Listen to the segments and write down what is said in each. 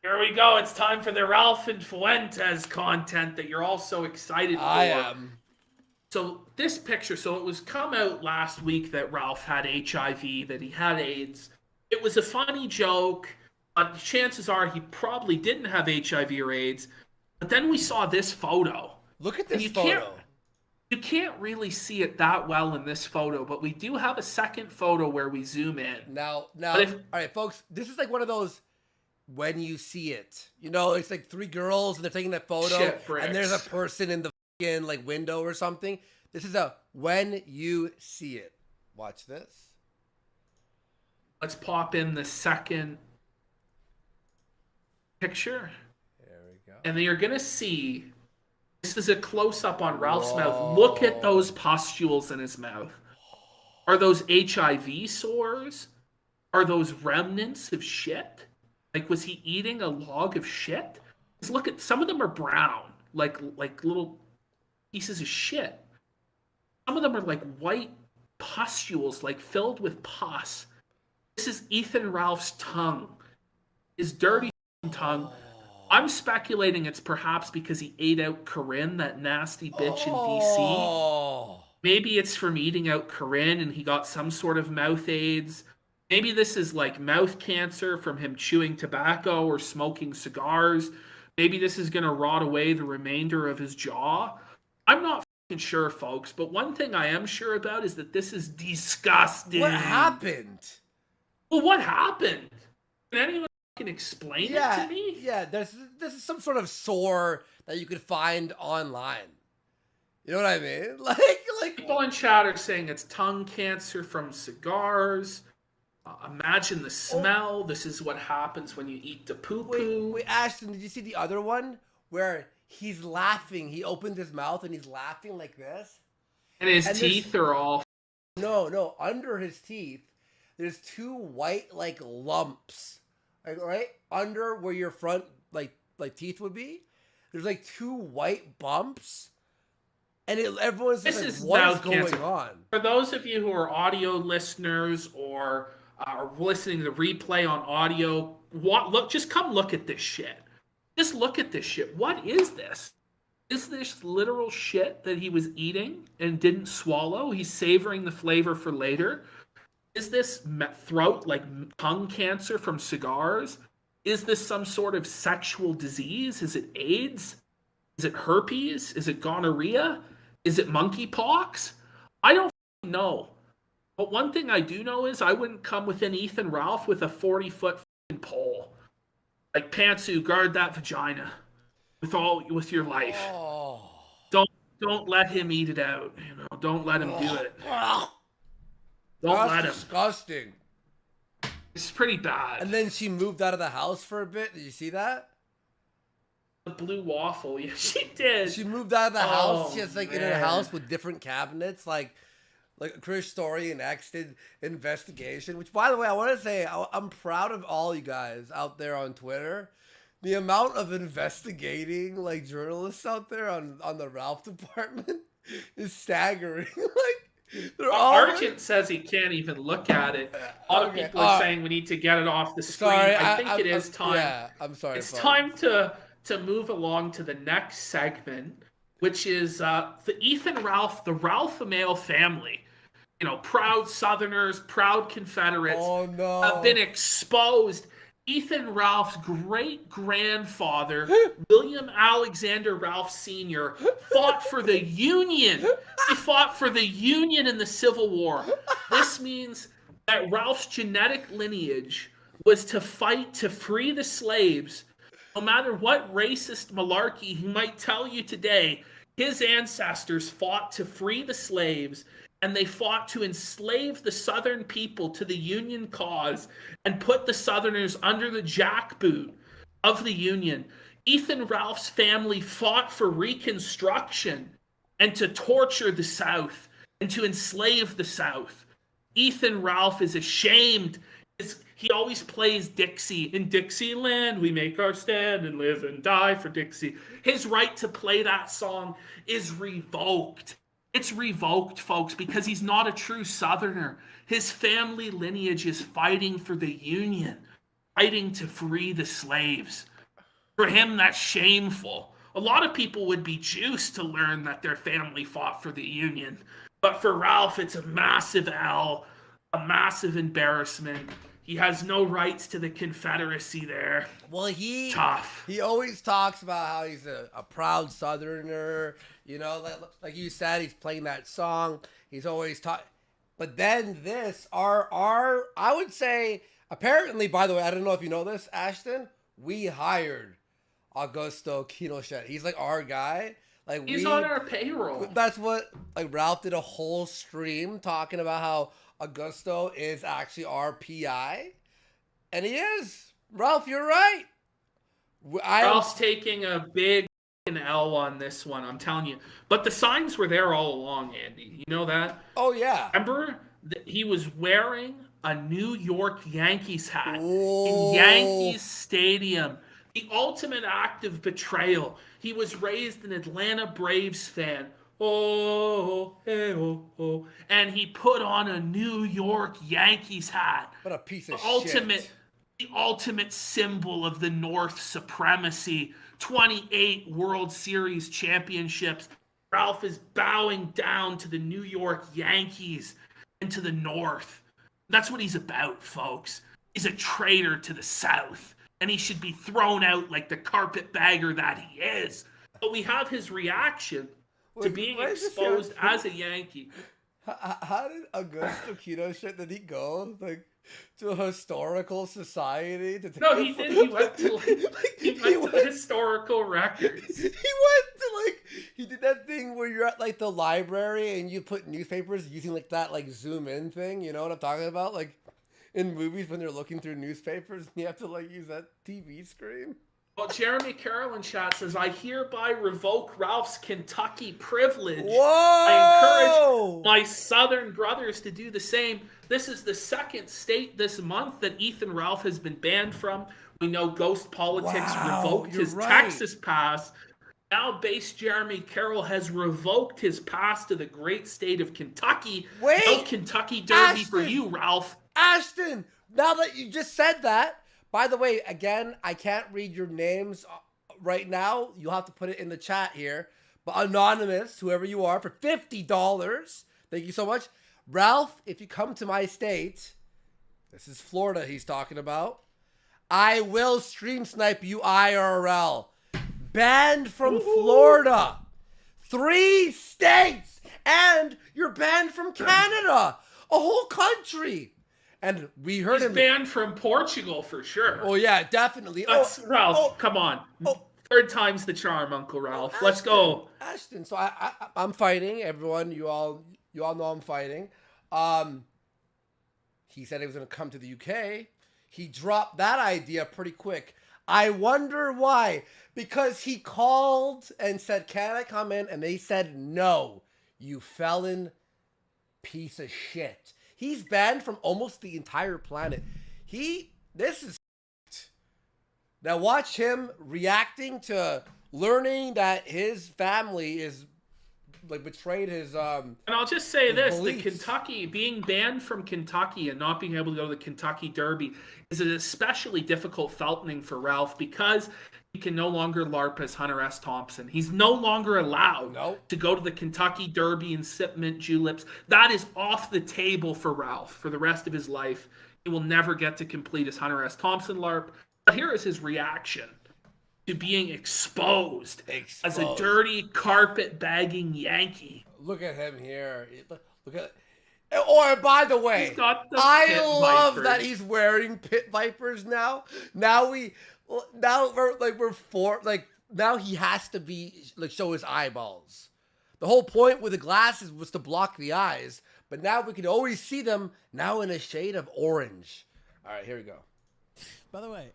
Here we go. It's time for the Ralph and Fuentes content that you're all so excited for. I am. So this picture, so it was come out last week that Ralph had HIV, that he had AIDS. It was a funny joke. Chances are he probably didn't have HIV or AIDS. But then we saw this photo. Look at And this you photo. can't really see it that well in this photo, but we do have a second photo where we zoom in. Now, But if all right, folks. This is like one of those when you see it. You know, it's like three girls and they're taking that photo, Shit bricks. and there's a person in the fucking like window or something. This is a when you see it. Watch this. let's pop in the second picture. There we go. And then you're going to see this is a close up on Ralph's Whoa. mouth. Look at those pustules in his mouth. Are those HIV sores? Are those remnants of shit? Like, was he eating a log of shit? Just look at some of them are brown, like little pieces of shit. Some of them are like white pustules, like filled with pus. This is Ethan Ralph's tongue, his dirty tongue. I'm speculating it's perhaps because he ate out Corinne, that nasty bitch in DC. Oh. Maybe it's from eating out Corinne and he got some sort of mouth aids. Maybe this is like mouth cancer from him chewing tobacco or smoking cigars. Maybe this is going to rot away the remainder of his jaw. I'm not fucking sure, folks, but one thing I am sure about is that this is disgusting. What happened? Well, what happened? Can anyone fucking explain it to me? Yeah. This is some sort of sore that you could find online. You know what I mean? Like People in chat are saying it's tongue cancer from cigars. Imagine the smell. This is what happens when you eat the poo-poo. Wait, Ashton, did you see the other one where he's laughing? He opened his mouth and he's laughing like this. And his teeth are all... No. Under his teeth, there's two white like lumps, like, right under where your front like teeth would be. There's like two white bumps, and everyone's just This is like, "What is mouth going cancer. on?" For those of you who are audio listeners or are listening to the replay on audio, just come look at this shit. Just look at this shit. What is this? Is this literal shit that he was eating and didn't swallow? He's savoring the flavor for later. Is this throat, like tongue cancer from cigars? Is this some sort of sexual disease? Is it AIDS? Is it herpes? Is it gonorrhea? Is it monkeypox? I don't know. But one thing I do know is I wouldn't come within Ethan Ralph with a 40-foot pole. Like, Pantsu, guard that vagina with your life. Oh. Don't let him eat it out. You know, don't let him do it. Don't let him. Disgusting. It's pretty bad. And then she moved out of the house for a bit. Did you see that? The blue waffle. Yeah, she did. She moved out of the house. Oh, She has like in her man. house with different cabinets, like Chris Story and X did investigation. Which, by the way, I want to say I'm proud of all you guys out there on Twitter. The amount of investigating like journalists out there on the Ralph department is staggering. Like they're all Argent says he can't even look at it. A lot of people are saying we need to get it off the screen. Sorry, I think it is time. Yeah, I'm sorry. It's folks. time to move along to the next segment, which is the Ethan Ralph, the Ralph Amale family. You know, proud Southerners, proud Confederates have been exposed. Ethan Ralph's great-grandfather, William Alexander Ralph Sr., fought for the Union. He fought for the Union in the Civil War. This means that Ralph's genetic lineage was to fight to free the slaves. No matter what racist malarkey he might tell you today, his ancestors fought to free the slaves, and they fought to enslave the Southern people to the Union cause and put the Southerners under the jackboot of the Union. Ethan Ralph's family fought for Reconstruction and to torture the South and to enslave the South. Ethan Ralph is ashamed. He always plays Dixie. In Dixieland, we make our stand and live and die for Dixie. His right to play that song is revoked. It's revoked, folks, because he's not a true Southerner. His family lineage is fighting for the Union, fighting to free the slaves. For him, that's shameful. A lot of people would be juiced to learn that their family fought for the Union. But for Ralph, it's a massive L, a massive embarrassment. He has no rights to the Confederacy there. Well, tough. He always talks about how he's a proud Southerner. Like you said, he's playing that song. He's always talking. But then I would say, apparently, by the way, I don't know if you know this, Ashton, we hired Augusto Pinochet. He's like our guy. Like he's on our payroll. That's what Ralph did a whole stream talking about how Augusto is actually our PI, and he is. Ralph, you're right. Ralph's taking a big L on this one, I'm telling you. But the signs were there all along, Andy. You know that? Oh yeah. Remember that he was wearing a New York Yankees hat in Yankees Stadium. The ultimate act of betrayal. He was raised an Atlanta Braves fan. Oh, hey, oh. And he put on a New York Yankees hat. What a piece of shit. The ultimate symbol of the North supremacy. 28 World Series championships. Ralph is bowing down to the New York Yankees and to the North. That's what he's about, folks. He's a traitor to the South. And he should be thrown out like the carpetbagger that he is. But we have his reaction to being exposed as a Yankee. How did Augusto Pinochet, did he go to a historical society? No, he did. He went to historical records. He did that thing where you're at the library and you put newspapers using that zoom in thing. You know what I'm talking about? In movies when they're looking through newspapers, you have to use that TV screen. Well, Jeremy Carroll in chat says, I hereby revoke Ralph's Kentucky privilege. Whoa! I encourage my Southern brothers to do the same. This is the second state this month that Ethan Ralph has been banned from. We know Ghost Politics revoked his Texas pass. Now base Jeremy Carroll has revoked his pass to the great state of Kentucky. Wait! No Kentucky Derby for you, Ralph. Ashton, now that you just said that, by the way, again, I can't read your names right now. You'll have to put it in the chat here. But anonymous, whoever you are, for $50, thank you so much. Ralph, if you come to my state, this is Florida he's talking about, I will stream snipe you IRL. Banned from Florida. 3 states. And you're banned from Canada. A whole country. And we heard him banned from Portugal for sure. Oh yeah, definitely. Ralph, come on. Third time's the charm, Uncle Ralph. Let's go. Ashton, so I'm fighting. Everyone, you all know I'm fighting. He said he was going to come to the UK. He dropped that idea pretty quick. I wonder why. Because he called and said, "Can I come in?" And they said, "No, you felon piece of shit." He's banned from almost the entire planet. This is now watch him reacting to learning that his family is betrayed his and I'll just say this, beliefs. The Kentucky being banned from Kentucky and not being able to go to the Kentucky Derby is an especially difficult felting for Ralph because he can no longer LARP as Hunter S. Thompson. He's no longer allowed to go to the Kentucky Derby and sip mint juleps. That is off the table for Ralph for the rest of his life. He will never get to complete his Hunter S. Thompson LARP. But here is his reaction to being exposed as a dirty carpet-bagging Yankee. Look at him here. Look at. Oh, and by the way, I love that he's wearing pit vipers now. Now he has to be show his eyeballs. The whole point with the glasses was to block the eyes, but now we can always see them now in a shade of orange. All right, here we go. By the way,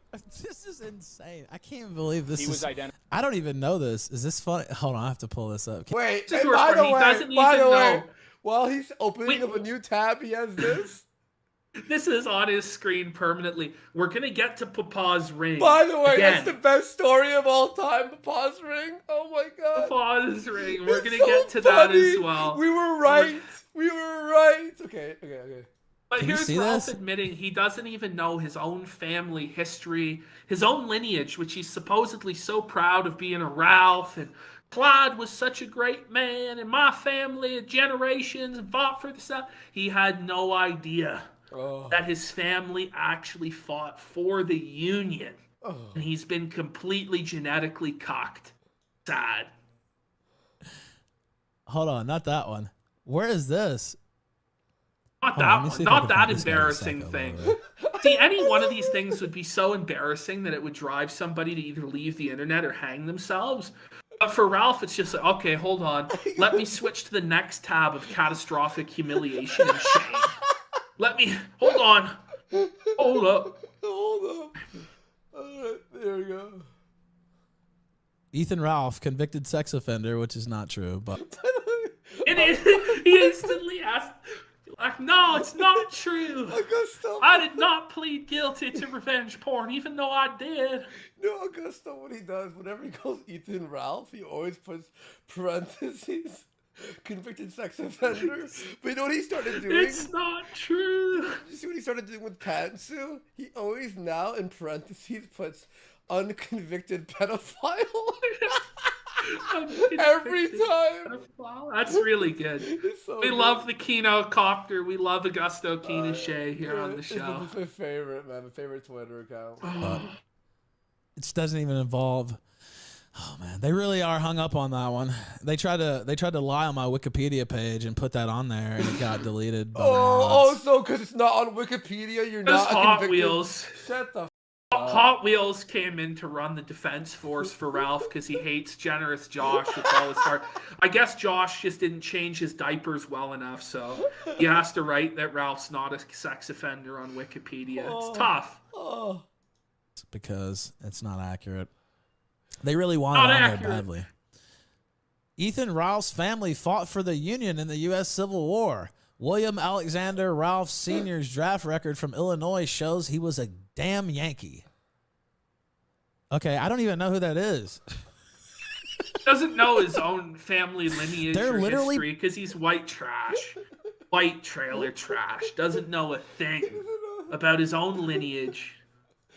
this is insane. I can't even believe this is... I don't even know this. Is this funny? Hold on, I have to pull this up. Wait, by the way, while he's opening up a new tab, he has this. This is on his screen permanently. We're going to get to Papa's ring. By the way, that's the best story of all time, Papa's ring. Oh my God. Papa's ring. We're going to get to that as well. We were right. We were right. Okay. But Can you here's see Ralph this? admitting he doesn't even know his own family history, his own lineage, which he's supposedly so proud of being a Ralph. And Clyde was such a great man, and my family, generations, fought for the South. He had no idea that his family actually fought for the Union. And he's been completely genetically cocked. Sad. Hold on, not that one. Where is this? Not that one. Not that embarrassing thing. See, any one of these things would be so embarrassing that it would drive somebody to either leave the internet or hang themselves. But for Ralph, it's just like, okay, hold on. Let me switch to the next tab of catastrophic humiliation and shame. Let me, hold on. Hold up. Hold up. All right, there we go. Ethan Ralph, convicted sex offender, which is not true, but It is. He instantly asked, like, no, it's not true. Augusto. I did not plead guilty to revenge porn, even though I did. No, Augusto, what he does, whenever he calls Ethan Ralph, he always puts parentheses, convicted sex offender. But you know what he started doing? It's not true. You see what he started doing with Pantsu? He always now, in parentheses, puts unconvicted pedophile. Every time. That's really good. So we good. love the Kino Copter. We love Augusto Kinochet here on the show. It's my favorite, man. My favorite Twitter account. it just doesn't even involve. Oh man, they really are hung up on that one. They tried to lie on my Wikipedia page and put that on there, and it got deleted. By so because it's not on Wikipedia, you're not Hot convicted. Wheels. Shut the. Hot Wheels came in to run the defense force for Ralph because he hates generous Josh with all his heart. I guess Josh just didn't change his diapers well enough, so he has to write that Ralph's not a sex offender on Wikipedia. It's tough. Because it's not accurate. They really want it on there badly. Ethan Ralph's family fought for the Union in the U.S. Civil War. William Alexander Ralph Sr.'s draft record from Illinois shows he was a damn Yankee. Okay, I don't even know who that is. Doesn't know his own family lineage They're or literally history because he's white trash. White trailer trash. Doesn't know a thing about his own lineage.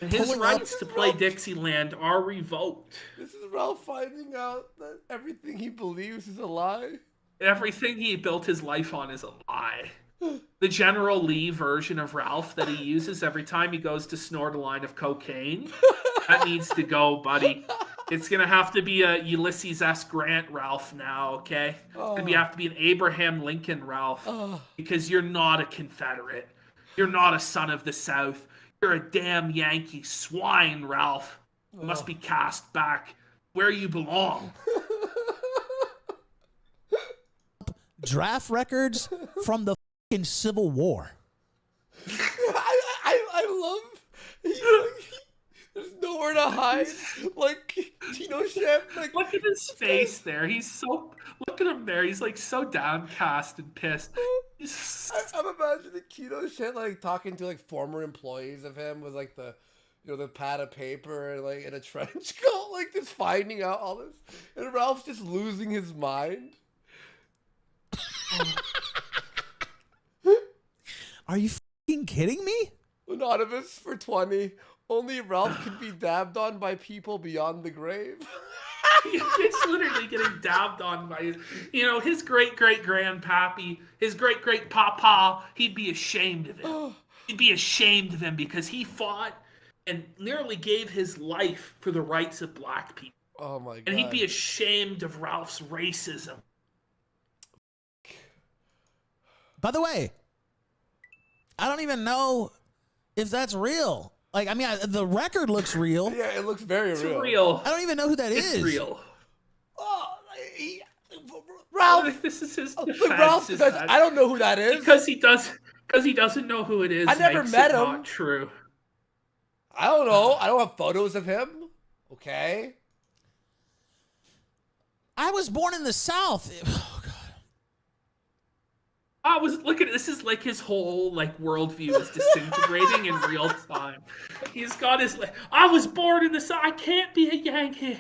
And his rights to play Dixieland are revoked. This is Ralph finding out that everything he believes is a lie. Everything he built his life on is a lie. The General Lee version of Ralph that he uses every time he goes to snort a line of cocaine, that needs to go, buddy. It's going to have to be a Ulysses S. Grant Ralph now, okay? It's going to have to be an Abraham Lincoln Ralph because you're not a Confederate. You're not a son of the South. You're a damn Yankee swine, Ralph. You must be cast back where you belong. Draft records from the fucking Civil War. I love. There's nowhere to hide. Like Pinochet. Like, look at his face there. He's so. Look at him there. He's like so downcast and pissed. I'm imagining Pinochet like talking to like former employees of him with like the, you know, the pad of paper and like in a trench coat, like just finding out all this, and Ralph's just losing his mind. Are you fucking kidding me? Anonymous for 20. Only Ralph can be dabbed on by people beyond the grave. It's literally getting dabbed on by, his great-great-grandpappy, his great-great-papa. He'd be ashamed of him. He'd be ashamed of him because he fought and nearly gave his life for the rights of black people. Oh my God. And he'd be ashamed of Ralph's racism. By the way, I don't even know if that's real. Like, I mean, the record looks real. Yeah, it looks very It's real. real. I don't even know who that is. It's real. Ralph. This is his defense. Ralph, I don't know who that is. Because he doesn't know who it is. I never met him. Not true. I don't know. I don't have photos of him. Okay. I was born in the South. Oh God. This is like his whole worldview is disintegrating in real time. He's got his I was born in the South. I can't be a Yankee.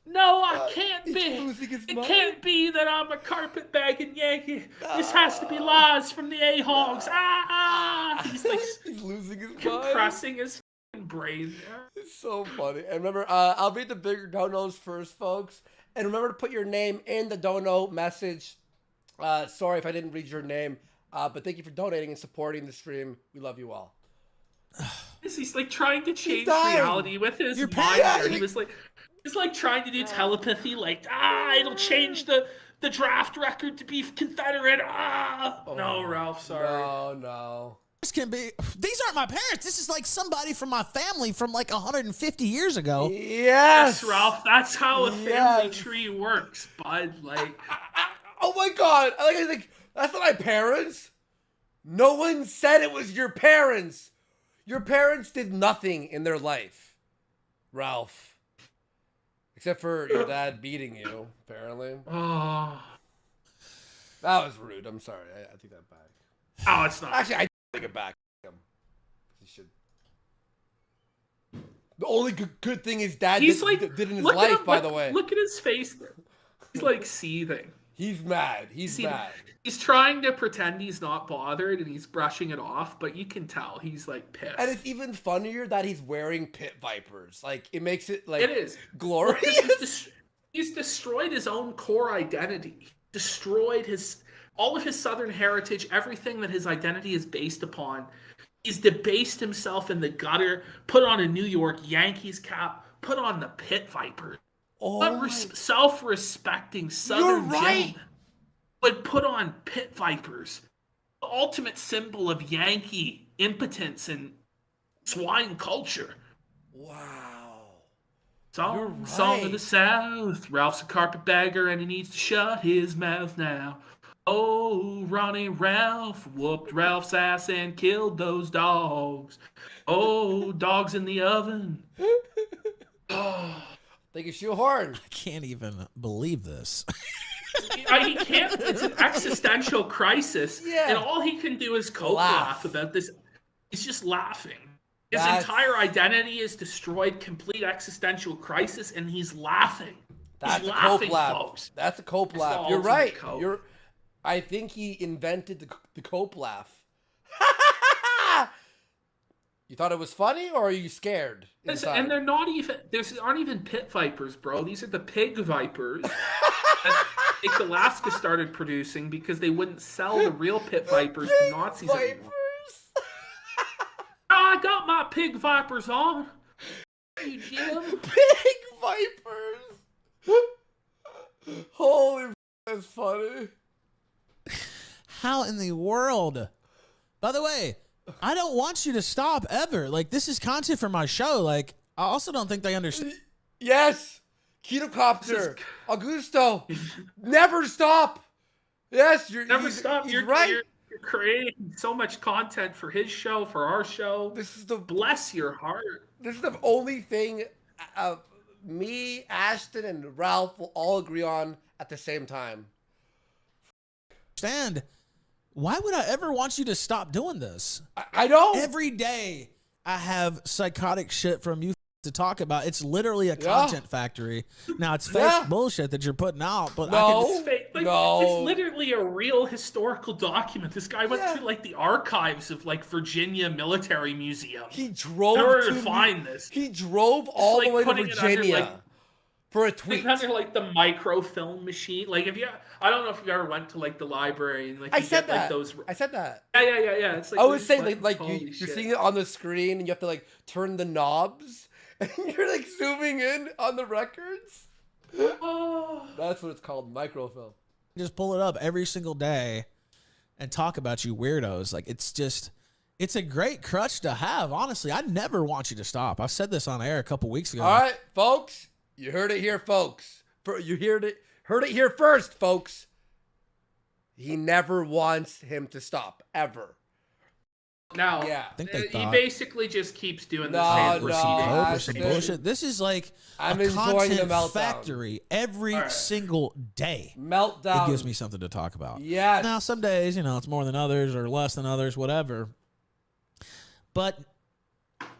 No, I can't be. It can't be that I'm a carpetbagging Yankee. This has to be lies from the A-Hogs. He's like he's losing his compressing his brain there. It's so funny. And remember, I'll read the bigger donos first, folks. And remember to put your name in the dono message. Sorry if I didn't read your name, but thank you for donating and supporting the stream. We love you all. He's like trying to change reality with his mind. He was like. It's like trying to do telepathy, like, it'll change the draft record to be Confederate. No, Ralph, sorry. No. This can be. These aren't my parents. This is like somebody from my family from like 150 years ago. Yes, Ralph. That's how a family tree works, bud. Like, oh my God. I think that's not my parents. No one said it was your parents. Your parents did nothing in their life, Ralph. Except for your dad beating you, apparently. Oh. That was rude. I'm sorry. I take that back. Oh, it's not. Actually, I take it back. He should. The only good thing his dad did in his life, by the way. Look at his face. He's like seething. He's mad. He's mad. He's trying to pretend he's not bothered and he's brushing it off, but you can tell he's like pissed. And it's even funnier that he's wearing pit vipers. Like, it makes it like it is glorious. He's destroyed his own core identity. Destroyed all of his Southern heritage, everything that his identity is based upon. He's debased himself in the gutter, put on a New York Yankees cap, put on the pit vipers. Self-respecting Southern gentleman would put on pit vipers, the ultimate symbol of Yankee impotence and swine culture. Wow. Song of the South. Ralph's a carpetbagger and he needs to shut his mouth now. Oh, Ronnie Ralph whooped Ralph's ass and killed those dogs. Oh, dogs in the oven. Oh. Think it's shoehorn. I can't even believe this. He can't. It's an existential crisis, and all he can do is laugh about this. He's just laughing. His entire identity is destroyed. Complete existential crisis, and he's laughing. That's a cope laugh, folks. That's a cope laugh. You're right. I think he invented the cope laugh. You thought it was funny, or are you scared? And they're not even. There aren't even pit vipers, bro. These are the pig vipers that Nick Alaska started producing because they wouldn't sell the real pit vipers to Nazis anymore. I got my pig vipers on. Hey, Jim. Pig vipers. Holy, that's funny. How in the world? By the way, I don't want you to stop ever. Like, this is content for my show. Like, I also don't think they understand. Yes. Kinocopter. Augusto. Never stop. Yes. Never stop. You're right. You're creating so much content for his show, for our show. Bless your heart. This is the only thing me, Ashton, and Ralph will all agree on at the same time. Understand. Why would I ever want you to stop doing this? I don't. Every day I have psychotic shit from you to talk about. It's literally a content factory. Now, it's fake bullshit that you're putting out, but it's fake. Like, it's literally a real historical document. This guy went through like the archives of like Virginia Military Museum. He drove in order to find this. He drove all the way to Virginia. For a tweet. It's under like the microfilm machine. Like if you, I don't know if you ever went to like the library and like I you said get, that. like, those. I said that. Yeah. It's like I was saying like you're seeing it on the screen and you have to like turn the knobs and you're like zooming in on the records. Oh. That's what it's called, microfilm. Just pull it up every single day and talk about you weirdos. Like it's a great crutch to have. Honestly, I never want you to stop. I said this on air a couple weeks ago. All right, folks. You heard it here, folks. You heard it here first, folks. He never wants him to stop, ever. Now, I think he basically just keeps doing the same bullshit. This is like a content factory every single day. Meltdown. It gives me something to talk about. Yeah. Now, some days, it's more than others or less than others, whatever. But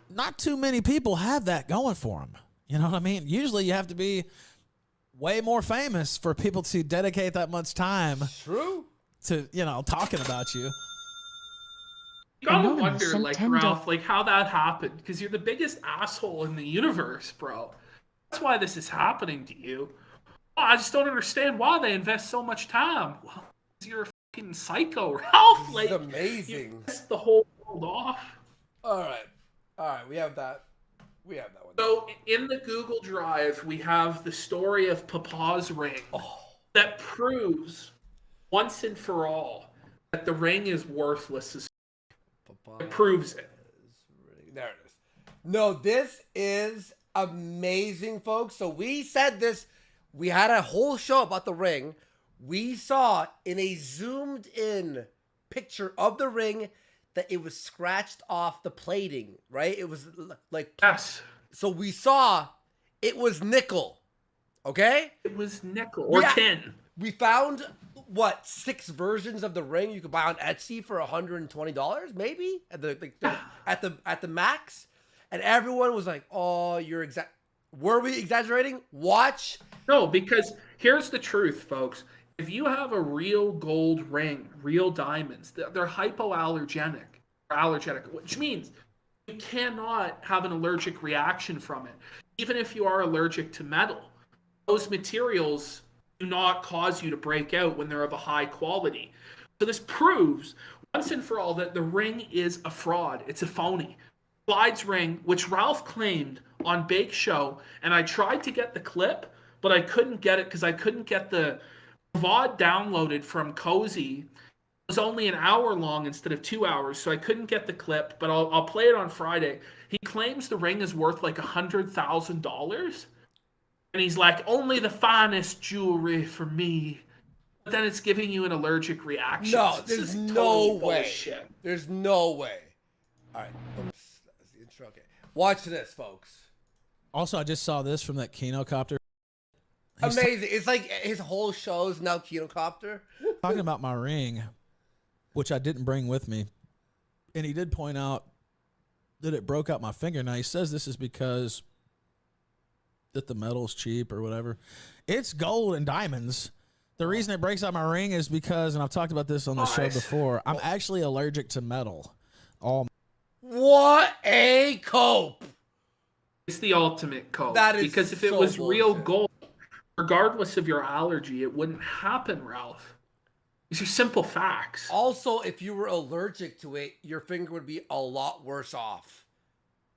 not too many people have that going for them. You know what I mean? Usually you have to be way more famous for people to dedicate that much time. True. To, you know, talking about you. You gotta wonder, like, Ralph, like, how that happened. Because you're the biggest asshole in the universe, bro. That's why this is happening to you. Well, I just don't understand why they invest so much time. Well, you're a fucking psycho, Ralph. Like, this is amazing. You pissed the whole world off. All right, we have that. We have that one. So, in the Google Drive, we have the story of Papa's ring that proves once and for all that the ring is worthless as it proves it. There it is. No, this is amazing, folks. So we said this. We had a whole show about the ring. We saw in a zoomed in picture of the ring that it was scratched off the plating, right? It was like... Yes. So we saw it was nickel, okay? It was nickel or tin. We found... what, 6 versions of the ring you could buy on Etsy for $120 maybe at the max, and everyone was like, "Oh, you're were we exaggerating?" Watch. No, because here's the truth, folks. If you have a real gold ring, real diamonds, they're hypoallergenic, which means you cannot have an allergic reaction from it. Even if you are allergic to metal, those materials do not cause you to break out when they're of a high quality. So this proves once and for all that the ring is a fraud. It's a phony. Clyde's ring, which Ralph claimed on Bake Show, and I tried to get the clip, but I couldn't get it because I couldn't get the VOD downloaded from Cozy. It was only an hour long instead of 2 hours, so I couldn't get the clip, but I'll play it on Friday. He claims the ring is worth like $100,000. And he's like, only the finest jewelry for me. But then it's giving you an allergic reaction. No, there's no way. Bullshit. There's no way. All right. Oops. That was the intro. Okay. Watch this, folks. Also, I just saw this from that Kinocopter. Amazing. It's like his whole show is now Kinocopter. Talking about my ring, which I didn't bring with me. And he did point out that it broke out my finger. Now, he says this is because... that the metal's cheap or whatever. It's gold and diamonds. The reason it breaks out my ring is because, and I've talked about this on the show before, I'm actually allergic to metal. What a cope. It's the ultimate cope. That is because if it was real gold, regardless of your allergy, it wouldn't happen, Ralph. These are simple facts. Also, if you were allergic to it, your finger would be a lot worse off.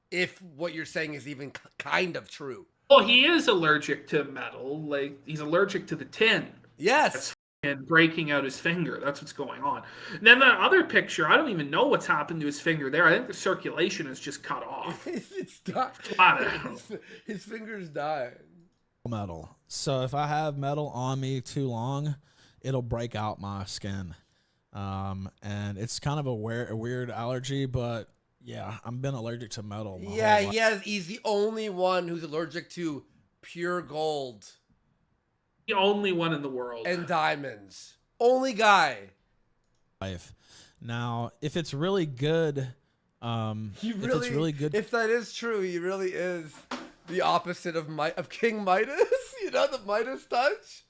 If what you're saying is even kind of true. Well, he is allergic to metal. Like, he's allergic to the tin. Yes. And breaking out his finger. That's what's going on. And then that other picture, I don't even know what's happened to his finger there. I think the circulation is just cut off. It's dying. Flat out. His finger's dying. Metal. So if I have metal on me too long, it'll break out my skin. And it's kind of a weird allergy, but... yeah, I've been allergic to metal. He's the only one who's allergic to pure gold. The only one in the world. And diamonds. Only guy. Now, if it's really good, if that is true, he really is the opposite of King Midas. You know, the Midas touch.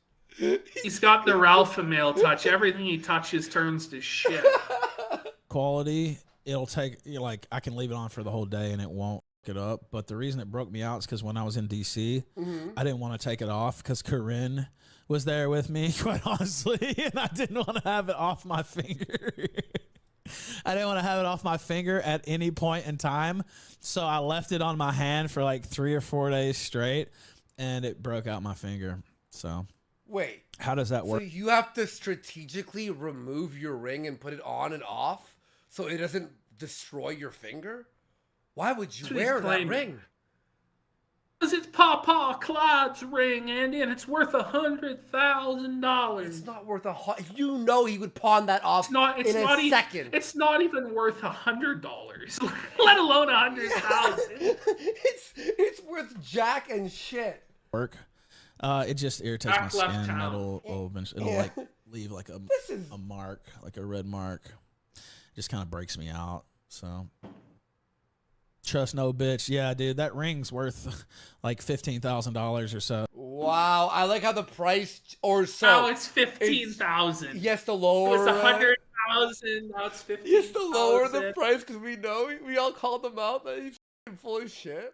He's got the Ralph male touch. Everything he touches turns to shit. Quality. It'll take, like, I can leave it on for the whole day and it won't get up. But the reason it broke me out is because when I was in D.C., I didn't want to take it off because Corinne was there with me, quite honestly, and I didn't want to have it off my finger. I didn't want to have it off my finger at any point in time. So I left it on my hand for like 3 or 4 days straight, and it broke out my finger. So wait, how does that work? So you have to strategically remove your ring and put it on and off so it doesn't destroy your finger? Why would you wear that ring? Because it's Papa Clyde's ring, Andy, and it's worth $100,000. It's not worth you know he would pawn that off in a second. It's not even worth $100, let alone $100,000. it's worth jack and shit. Work. It just irritates my skin. It'll like leave like a mark, like a red mark. It just kind of breaks me out. So. Trust no bitch. Yeah, dude, that ring's worth like $15,000 or so. Wow, I like how the price or so. Now it's 15,000. He has to lower. It was 100,000. Now it's 15,000. He has to lower the price because we know we all called him out that he's full of shit.